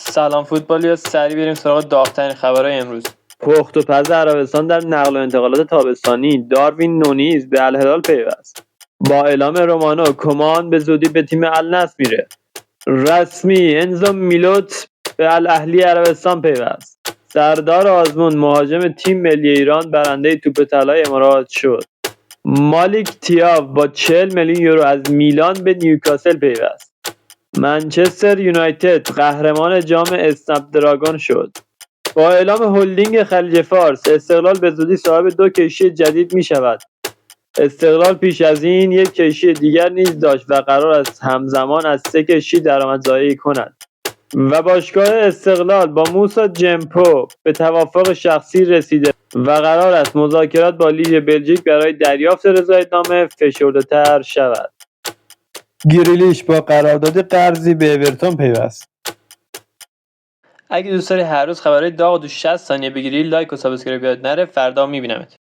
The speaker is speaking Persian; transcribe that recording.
سلام فوتبالیا، سریع بریم سراغ داغ‌ترین خبرهای امروز. پخت و پز عربستان در نقل و انتقالات تابستانی. داروین نونیز به الهلال پیوست. با اعلام رومانو کمان به زودی به تیم النصر میره. رسمی انزو میلوت به الاهلی عربستان پیوست. سردار آزمون مهاجم تیم ملی ایران برنده توپ طلای امارات شد. مالیک تیاو با 40 میلیون یورو از میلان به نیوکاسل پیوست. منچستر یونایتد قهرمان جام اسنپ دراگون شد. با اعلام هلدینگ خلیج فارس، استقلال به زودی صاحب 2 کشتی جدید می شود. استقلال پیش از این یک کشتی دیگر نیز داشت و قرار است همزمان از 3 کشتی درآمدزایی کند. و باشگاه استقلال با موسی جمپو به توافق شخصی رسیده و قرار است مذاکرات با لیگ بلژیک برای دریافت رضایتنامه فشرده‌تر شود. گریلیش با قرارداد قرضی به اورتون پیوست. اگه دوست داری هر روز خبرهای داغ تو 60 ثانیه بگیری، لایک و سابسکرایب یاد نره. فردا میبینمت.